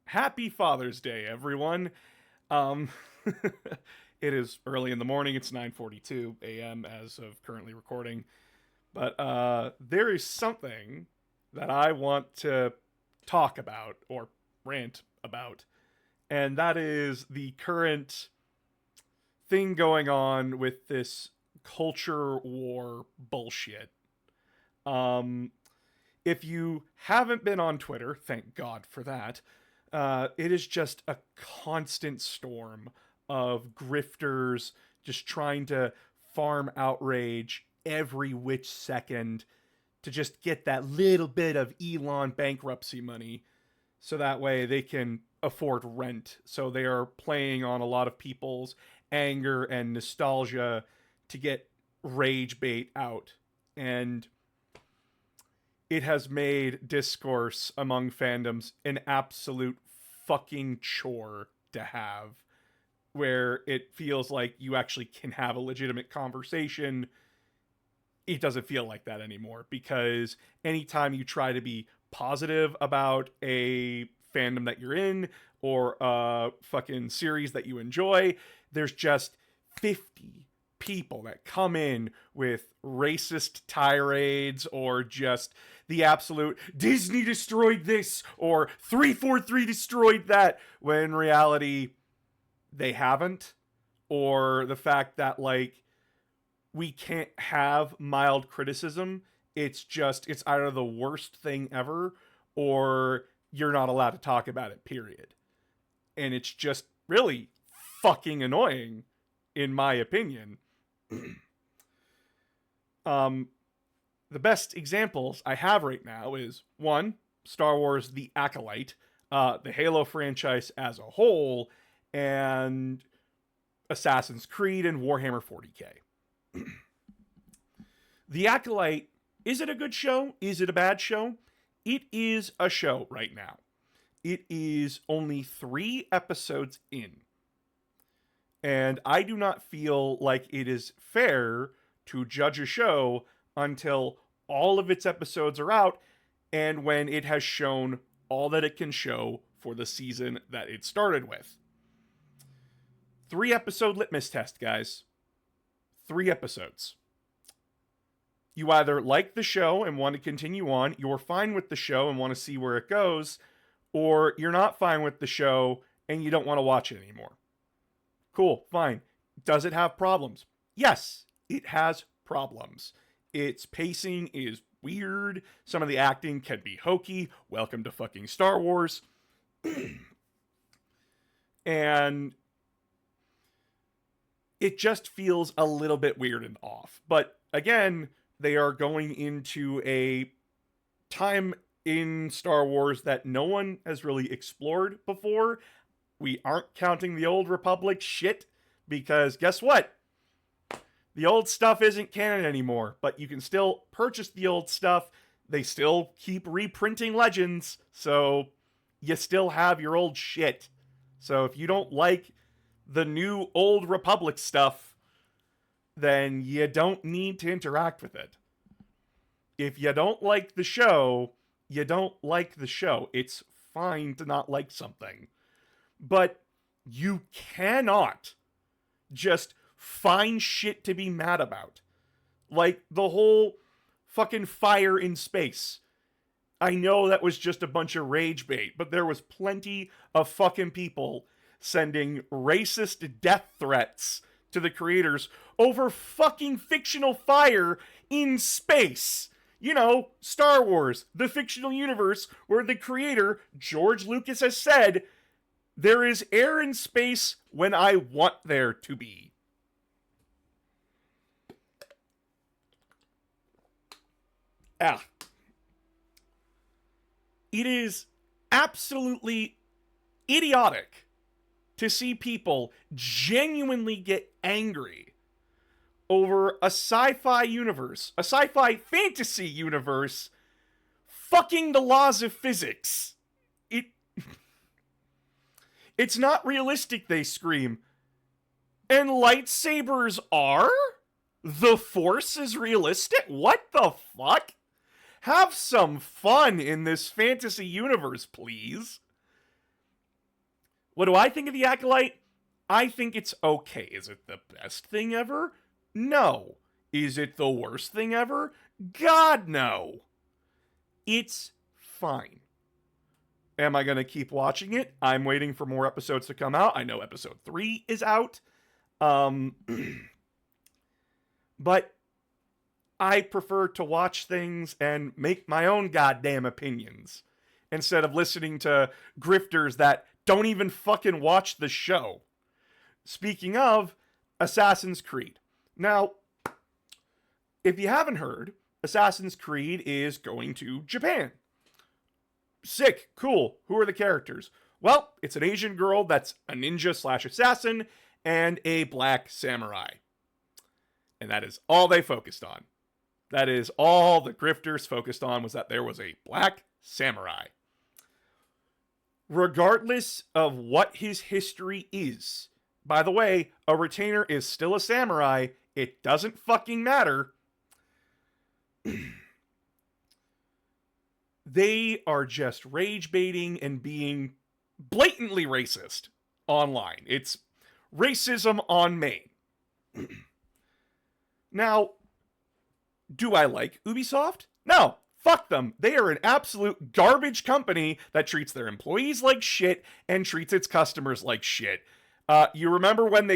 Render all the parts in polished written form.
Happy Father's Day, everyone. Um, it is early in the morning. It's 9:42 a.m. as of currently recording. But there is something that I want to talk about or rant about, and that is the current thing going on with this culture war bullshit. Um, if you haven't been on Twitter, thank God for that. It is just a constant storm of grifters just trying to farm outrage every which second to just get that little bit of Elon bankruptcy money so that way they can afford rent. So they are playing on a lot of people's anger and nostalgia to get rage bait out. And it has made discourse among fandoms an absolute fucking chore to have, where it feels like you actually can have a legitimate conversation. It doesn't feel like that anymore, because anytime you try to be positive about a fandom that you're in or a fucking series that you enjoy, there's just 50 people that come in with racist tirades or just the absolute Disney destroyed this or 343 destroyed that, when in reality they haven't. Or the fact that, like, we can't have mild criticism. It's either the worst thing ever or you're not allowed to talk about it, period. And it's just really fucking annoying, in my opinion. um, the best examples I have right now is one, Star Wars: The Acolyte, the Halo franchise as a whole, and Assassin's Creed and Warhammer 40k. The Acolyte, is it a good show? Is it a bad show? It is a show right now. It is only 3 episodes in. And I do not feel like it is fair to judge a show until all of its episodes are out and when it has shown all that it can show for the season that it started with. 3-episode litmus test, guys. 3 episodes. You either like the show and want to continue on, you're fine with the show and want to see where it goes, or you're not fine with the show and you don't want to watch it anymore. Cool, fine. Does it have problems? Yes, it has problems. Its pacing is weird. Some of the acting can be hokey. Welcome to fucking Star Wars. And it just feels a little bit weird and off. But again, they are going into a time in Star Wars that no one has really explored before. We aren't counting the Old Republic shit, because guess what? The old stuff isn't canon anymore, but you can still purchase the old stuff. They still keep reprinting Legends, so you still have your old shit. So if you don't like the new Old Republic stuff, then you don't need to interact with it. If you don't like the show, you don't like the show. It's fine to not like something. But you cannot just find shit to be mad about. Like the whole fucking fire in space. I know that was just a bunch of rage bait, but there was plenty of fucking people sending racist death threats to the creators over fucking fictional fire in space. You know, Star Wars, the fictional universe where the creator, George Lucas, has said, there is air in space when I want there to be. Ah. It is absolutely idiotic to see people genuinely get angry over a sci-fi universe, a sci-fi fantasy universe, fucking the laws of physics. It's not realistic, they scream. And lightsabers are? The Force is realistic? What the fuck? Have some fun in this fantasy universe, please. What do I think of The Acolyte? I think it's okay. Is it the best thing ever? No. Is it the worst thing ever? God, no. It's fine. Am I going to keep watching it? I'm waiting for more episodes to come out. I know episode 3 is out. But I prefer to watch things and make my own goddamn opinions instead of listening to grifters that don't even fucking watch the show. Speaking of Assassin's Creed. Now, if you haven't heard, Assassin's Creed is going to Japan. Sick, cool. Who are the characters? Well, it's an Asian girl that's a ninja/assassin and a black samurai. And that is all they focused on. That is all the grifters focused on, was that there was a black samurai. Regardless of what his history is. By the way, a retainer is still a samurai. It doesn't fucking matter. They are just rage baiting and being blatantly racist online. It's racism on main. Now, do I like Ubisoft? No, fuck them. They are an absolute garbage company that treats their employees like shit and treats its customers like shit. You remember when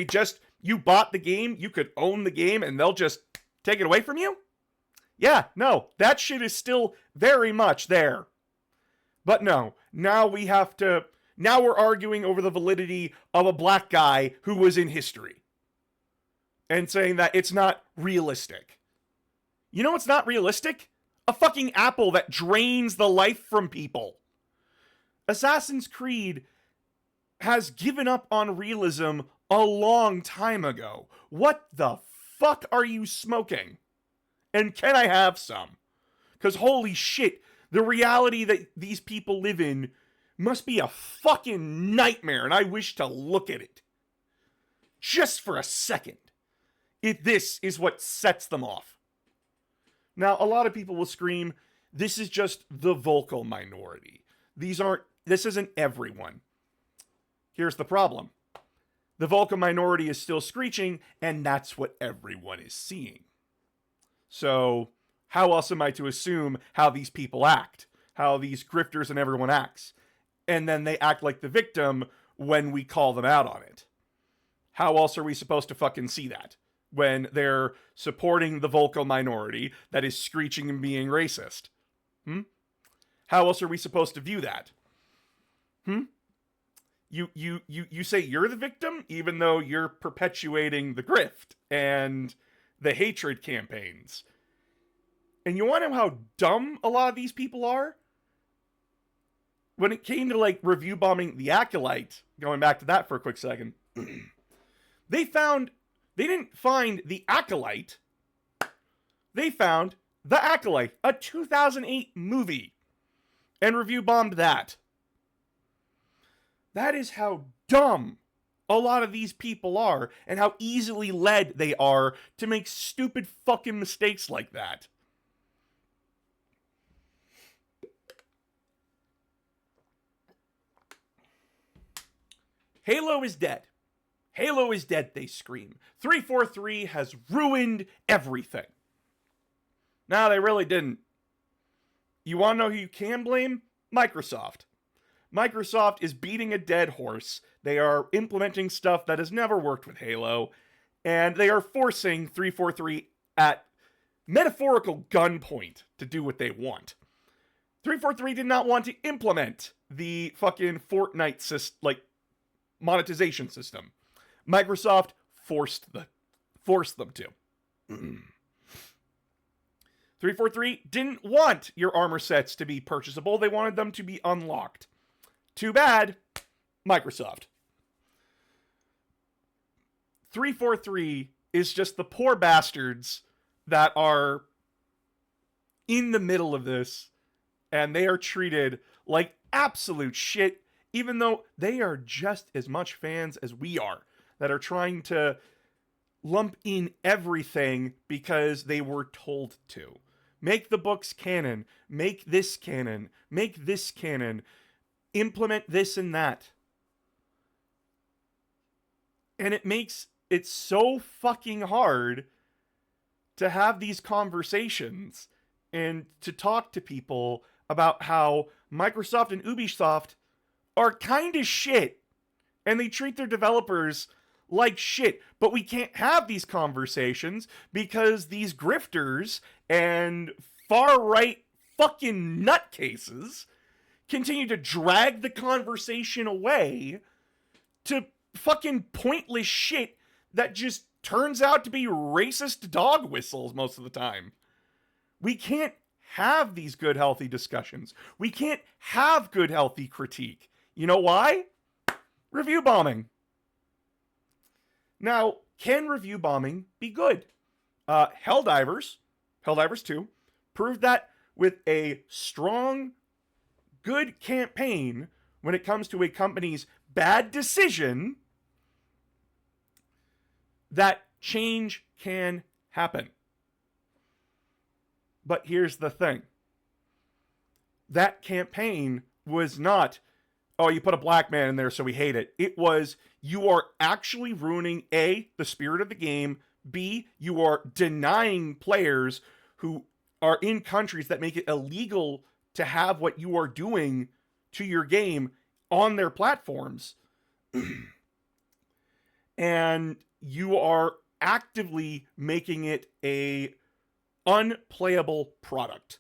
you bought the game, you could own the game, and they'll just take it away from you? Yeah, no, that shit is still very much there. But no, now we're arguing over the validity of a black guy who was in history. And saying that it's not realistic. You know what's not realistic? A fucking apple that drains the life from people. Assassin's Creed has given up on realism a long time ago. What the fuck are you smoking? And can I have some? Because holy shit, the reality that these people live in must be a fucking nightmare, and I wish to look at it. Just for a second. This is what sets them off. Now, a lot of people will scream, this is just the vocal minority. This isn't everyone. Here's the problem. The vocal minority is still screeching, and that's what everyone is seeing. So, how else am I to assume how these people act? How these grifters and everyone acts? And then they act like the victim when we call them out on it. How else are we supposed to fucking see that? When they're supporting the vocal minority that is screeching and being racist? How else are we supposed to view that? You say you're the victim, even though you're perpetuating the grift and the hatred campaigns. And you want to know how dumb a lot of these people are? When it came to review bombing The Acolyte, going back to that for a quick second, they didn't find The Acolyte. They found The Acolyte, a 2008 movie, and review bombed that. That is how dumb a lot of these people are, and how easily led they are to make stupid fucking mistakes like that. Halo is dead. Halo is dead, they scream. 343 has ruined everything. No, they really didn't. You want to know who you can blame? Microsoft. Microsoft is beating a dead horse. They are implementing stuff that has never worked with Halo, and they are forcing 343 at metaphorical gunpoint to do what they want. 343 did not want to implement the fucking Fortnite monetization system. Microsoft forced them to. 343 didn't want your armor sets to be purchasable. They wanted them to be unlocked. Too bad, Microsoft. 343 is just the poor bastards that are in the middle of this, and they are treated like absolute shit, even though they are just as much fans as we are, that are trying to lump in everything because they were told to. Make the books canon. Make this canon. Make this canon. Implement this and that. And it makes it so fucking hard to have these conversations and to talk to people about how Microsoft and Ubisoft are kind of shit and they treat their developers like shit. But we can't have these conversations because these grifters and far-right fucking nutcases continue to drag the conversation away to fucking pointless shit that just turns out to be racist dog whistles most of the time. We can't have these good, healthy discussions. We can't have good, healthy critique. You know why? Review bombing. Now, can review bombing be good? Helldivers 2, proved that with a strong, good campaign when it comes to a company's bad decision, that change can happen. But here's the thing. That campaign was not, oh, you put a black man in there so we hate it. It was, you are actually ruining A, the spirit of the game, B, you are denying players who are in countries that make it illegal to have what you are doing to your game on their platforms. And you are actively making it a unplayable product.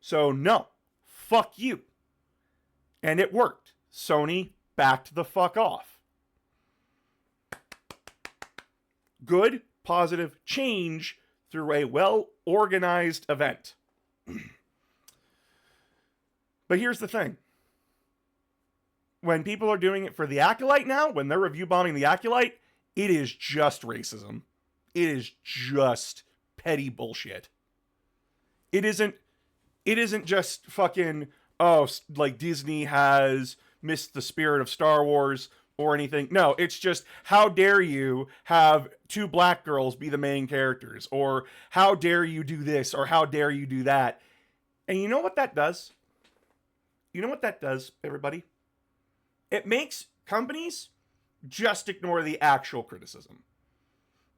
So no, fuck you. And it worked. Sony backed the fuck off. Good, positive change through a well-organized event. But here's the thing. When people are doing it for the Acolyte now, when they're review bombing the Acolyte, it is just racism. It is just petty bullshit. It isn't just fucking, oh, like Disney has missed the spirit of Star Wars or anything. No, it's just, how dare you have two black girls be the main characters? Or how dare you do this? Or how dare you do that? And you know what that does? You know what that does, everybody? It makes companies just ignore the actual criticism.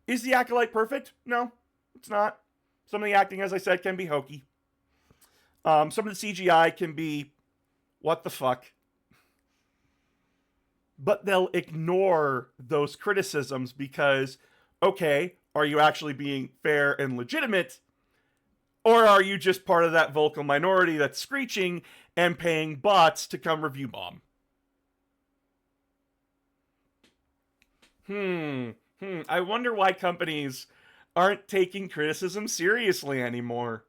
Is the Acolyte perfect? No, it's not. Some of the acting, as I said, can be hokey. Some of the CGI can be, what the fuck? But they'll ignore those criticisms because, okay, are you actually being fair and legitimate? Or are you just part of that vocal minority that's screeching and paying bots to come review bomb? I wonder why companies aren't taking criticism seriously anymore.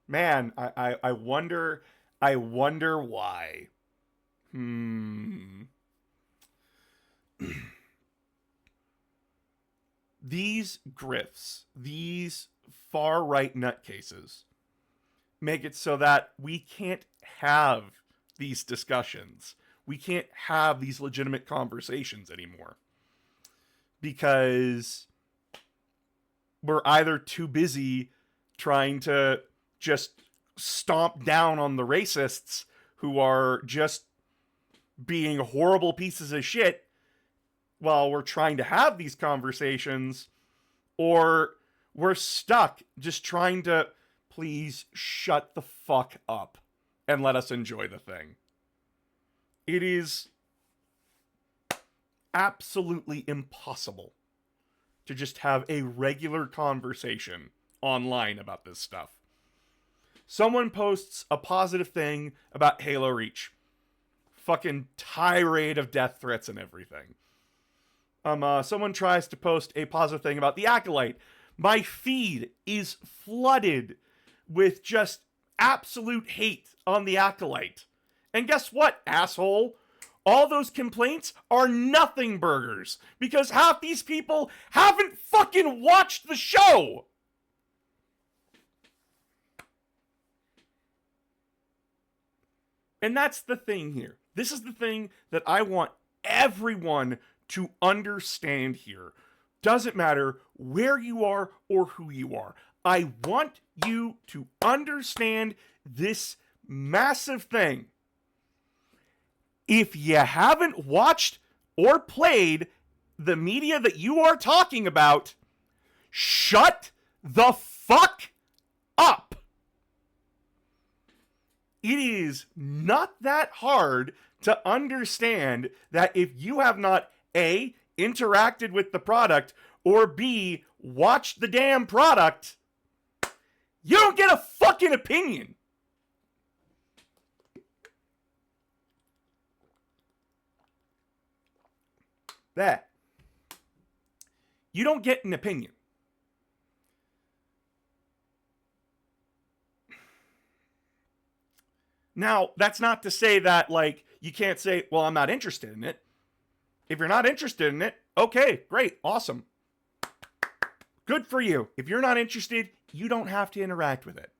Man, I wonder why. These grifts, these far-right nutcases, make it so that we can't have these discussions. We can't have these legitimate conversations anymore. Because we're either too busy trying to just stomp down on the racists who are just being horrible pieces of shit while we're trying to have these conversations, or we're stuck just trying to please shut the fuck up and let us enjoy the thing. It is absolutely impossible to just have a regular conversation online about this stuff. Someone posts a positive thing about Halo Reach. Fucking tirade of death threats and everything. Someone tries to post a positive thing about the Acolyte. My feed is flooded with just absolute hate on the Acolyte. And guess what, asshole? All those complaints are nothing burgers because half these people haven't fucking watched the show. And that's the thing here. This is the thing that I want everyone to understand here. Doesn't matter where you are or who you are. I want you to understand this massive thing. If you haven't watched or played the media that you are talking about, shut the fuck up. It is not that hard to understand that if you have not A, interacted with the product, or B, watched the damn product, you don't get a fucking opinion. That. You don't get an opinion. Now, that's not to say that, like, you can't say, well, I'm not interested in it. If you're not interested in it, okay, great, awesome. Good for you. If you're not interested, you don't have to interact with it.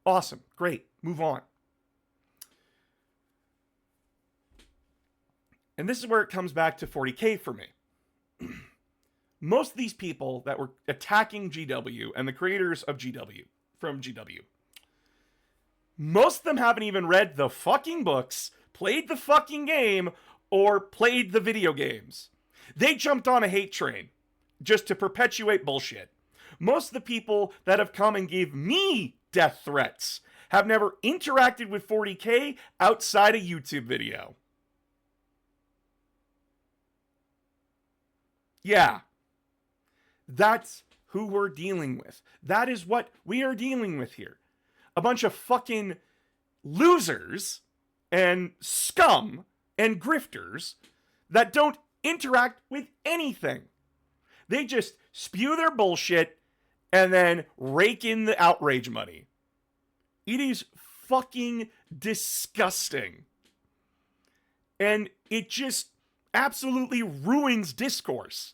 Awesome, great, move on. And this is where it comes back to 40K for me. Most of these people that were attacking GW and the creators of GW, from GW, most of them haven't even read the fucking books, played the fucking game, or played the video games. They jumped on a hate train just to perpetuate bullshit. Most of the people that have come and gave me death threats have never interacted with 40K outside a YouTube video. Yeah. That's who we're dealing with. That is what we are dealing with here. A bunch of fucking losers and scum and grifters that don't interact with anything. They just spew their bullshit and then rake in the outrage money. It is fucking disgusting. And it just absolutely ruins discourse.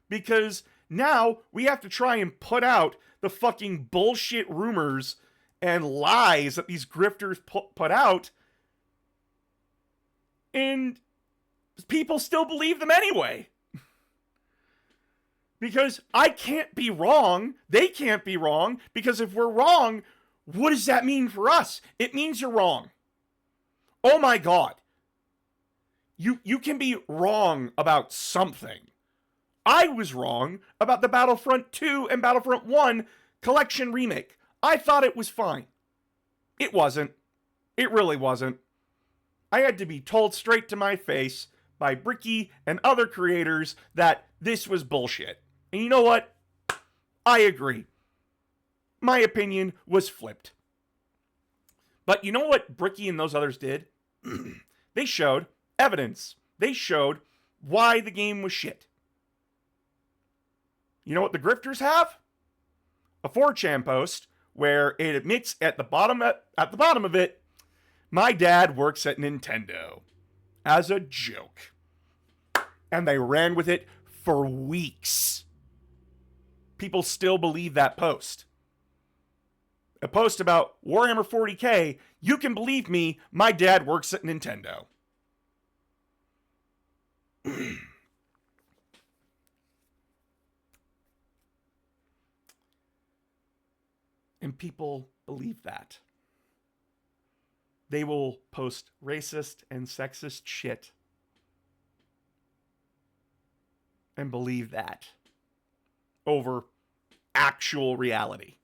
Because now we have to try and put out the fucking bullshit rumors and lies that these grifters put out, and people still believe them anyway. Because I can't be wrong, they can't be wrong, because if we're wrong, what does that mean for us? It means you're wrong. Oh my god. You can be wrong about something. I was wrong about the Battlefront 2 and Battlefront 1 collection remake. I thought it was fine. It wasn't. It really wasn't. I had to be told straight to my face by Bricky and other creators that this was bullshit. And you know what? I agree. My opinion was flipped. But you know what Bricky and those others did? They showed evidence. They showed why the game was shit. You know what the grifters have? A 4chan post where it admits at the bottom of it, my dad works at Nintendo, as a joke. And they ran with it for weeks. People still believe that post. A post about Warhammer 40K, you can believe me, my dad works at Nintendo. And people believe that. They will post racist and sexist shit and believe that over actual reality.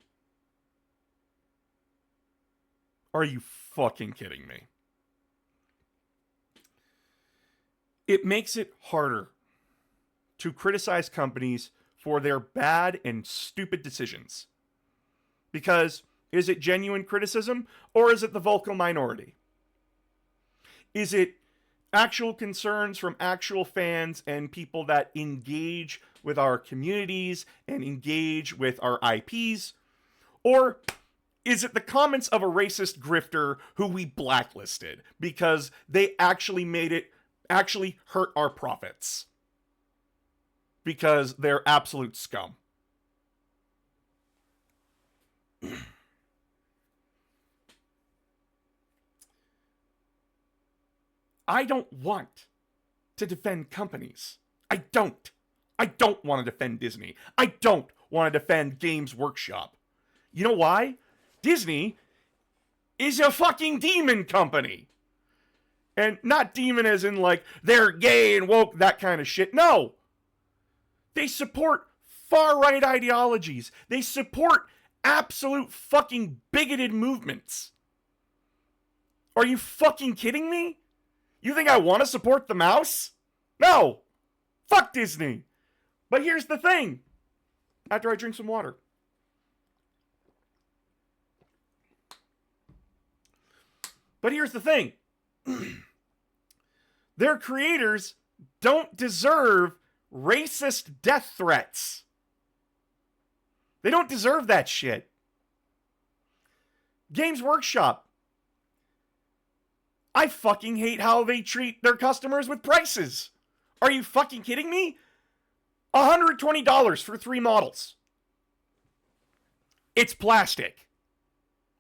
Are you fucking kidding me? It makes it harder to criticize companies for their bad and stupid decisions. Because is it genuine criticism, or is it the vocal minority? Is it actual concerns from actual fans and people that engage with our communities and engage with our IPs? Or is it the comments of a racist grifter who we blacklisted because they actually hurt our profits? Because they're absolute scum. I don't want to defend companies. I don't want to defend Disney. I don't want to defend Games Workshop. You know why? Disney is a fucking demon company. And not demon as in like they're gay and woke, that kind of shit. No. They support far-right ideologies. They support absolute fucking bigoted movements. Are you fucking kidding me? You think I want to support the mouse? No. Fuck Disney. But here's the thing. After I drink some water. But here's the thing. Their creators don't deserve racist death threats. They don't deserve that shit. Games Workshop. I fucking hate how they treat their customers with prices. Are you fucking kidding me? $120 for 3 models. It's plastic.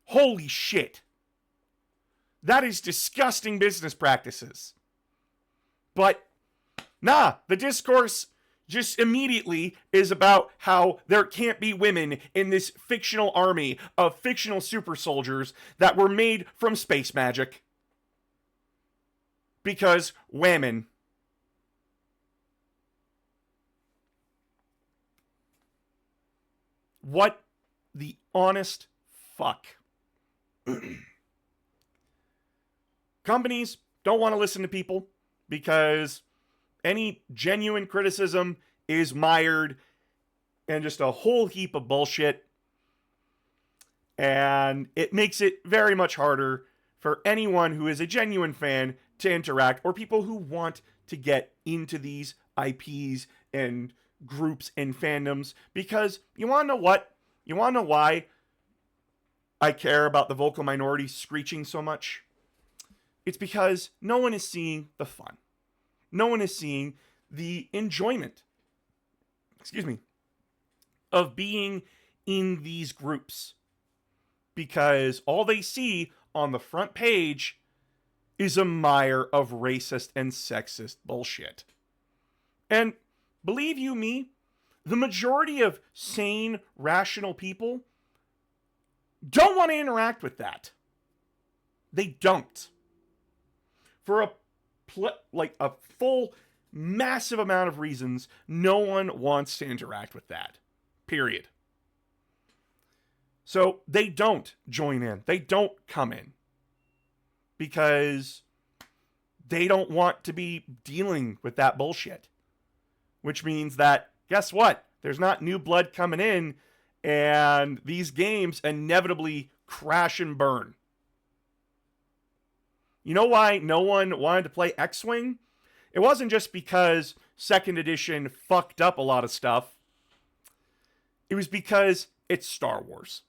Holy shit. That is disgusting business practices. But, nah, the discourse just immediately is about how there can't be women in this fictional army of fictional super soldiers that were made from space magic. Because women. What the honest fuck? Companies don't want to listen to people because any genuine criticism is mired in just a whole heap of bullshit. And it makes it very much harder for anyone who is a genuine fan to interact, or people who want to get into these IPs and groups and fandoms. Because you want to know what? You want to know why I care about the vocal minority screeching so much? It's because no one is seeing the fun. No one is seeing the enjoyment, of being in these groups. Because all they see on the front page is a mire of racist and sexist bullshit. And believe you me, the majority of sane, rational people don't want to interact with that. They don't. For a full, massive amount of reasons, no one wants to interact with that. Period. So they don't join in. They don't come in. Because they don't want to be dealing with that bullshit. Which means that, guess what? There's not new blood coming in, and these games inevitably crash and burn. You know why no one wanted to play X-Wing? It wasn't just because 2nd edition fucked up a lot of stuff. It was because it's Star Wars.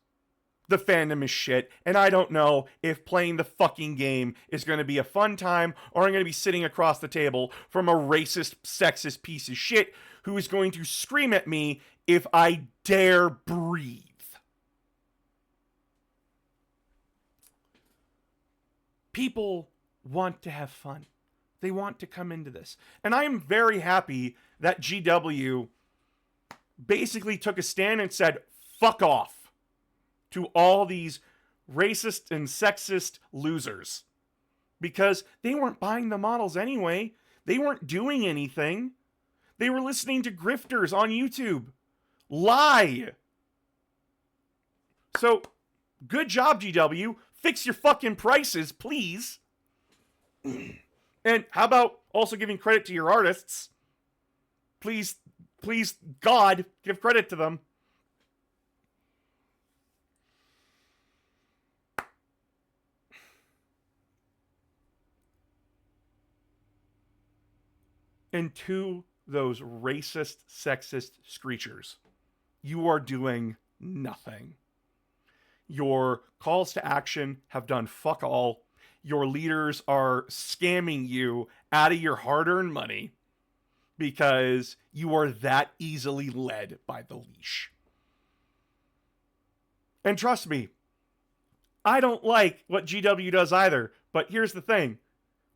The fandom is shit, and I don't know if playing the fucking game is going to be a fun time, or I'm going to be sitting across the table from a racist, sexist piece of shit who is going to scream at me if I dare breathe. People want to have fun. They want to come into this. And I am very happy that GW basically took a stand and said, fuck off to all these racist and sexist losers. Because they weren't buying the models anyway. They weren't doing anything. They were listening to grifters on YouTube. Lie. So, good job, GW. Fix your fucking prices, please. And how about also giving credit to your artists? Please, God, give credit to them. And to those racist, sexist screechers, you are doing nothing. Your calls to action have done fuck all. Your leaders are scamming you out of your hard-earned money because you are that easily led by the leash. And trust me, I don't like what GW does either, but here's the thing.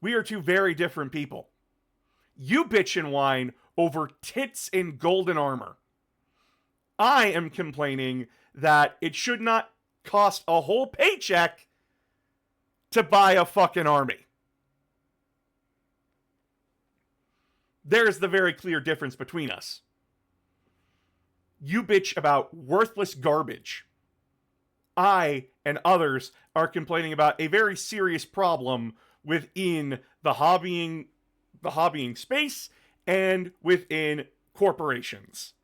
We are two very different people. You bitch and whine over tits in golden armor. I am complaining that it should not cost a whole paycheck to buy a fucking army. There's the very clear difference between us. You bitch about worthless garbage. I and others are complaining about a very serious problem within the hobbying space and within corporations.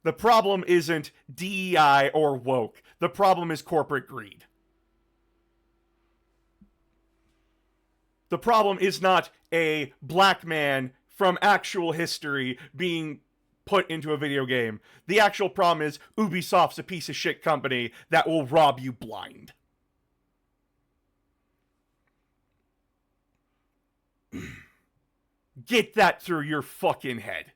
The problem isn't DEI or woke. The problem is corporate greed. The problem is not a black man from actual history being put into a video game. The actual problem is Ubisoft's a piece of shit company that will rob you blind. Get that through your fucking head.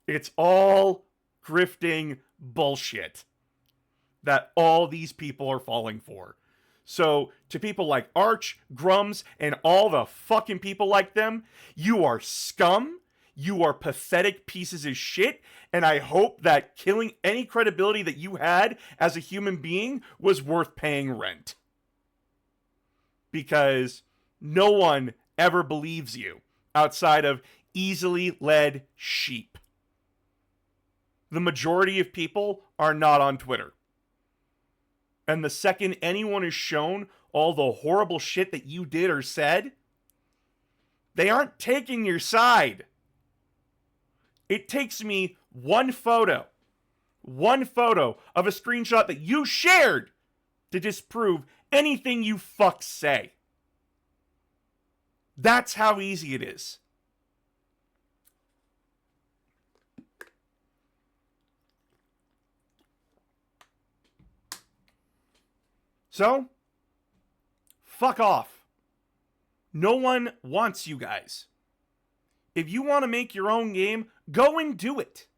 It's all grifting bullshit that all these people are falling for. So, to people like Arch, Grums, and all the fucking people like them, you are scum, you are pathetic pieces of shit, and I hope that killing any credibility that you had as a human being was worth paying rent. Because no one ever believes you outside of easily led sheep. The majority of people are not on Twitter. And the second anyone is shown all the horrible shit that you did or said, they aren't taking your side. It takes me one photo of a screenshot that you shared to disprove anything you fucks say. That's how easy it is. So, fuck off. No one wants you guys. If you want to make your own game, go and do it.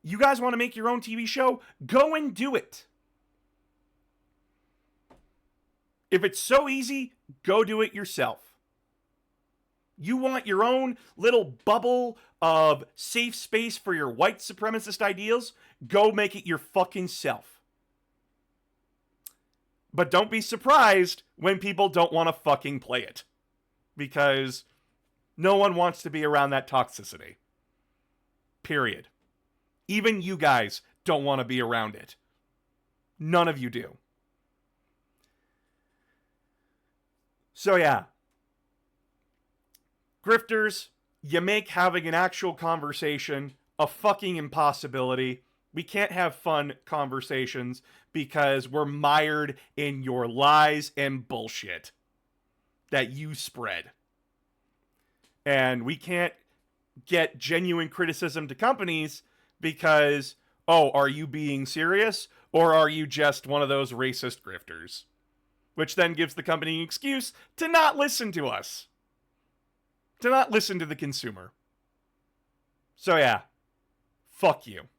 You guys want to make your own TV show? Go and do it. If it's so easy, go do it yourself. You want your own little bubble of safe space for your white supremacist ideals? Go make it your fucking self. But don't be surprised when people don't want to fucking play it. Because no one wants to be around that toxicity. Period. Even you guys don't want to be around it. None of you do. So yeah. Grifters, you make having an actual conversation a fucking impossibility. We can't have fun conversations because we're mired in your lies and bullshit that you spread. And we can't get genuine criticism to companies because, oh, are you being serious? Or are you just one of those racist grifters? Which then gives the company an excuse to not listen to us. To not listen to the consumer. So yeah, fuck you.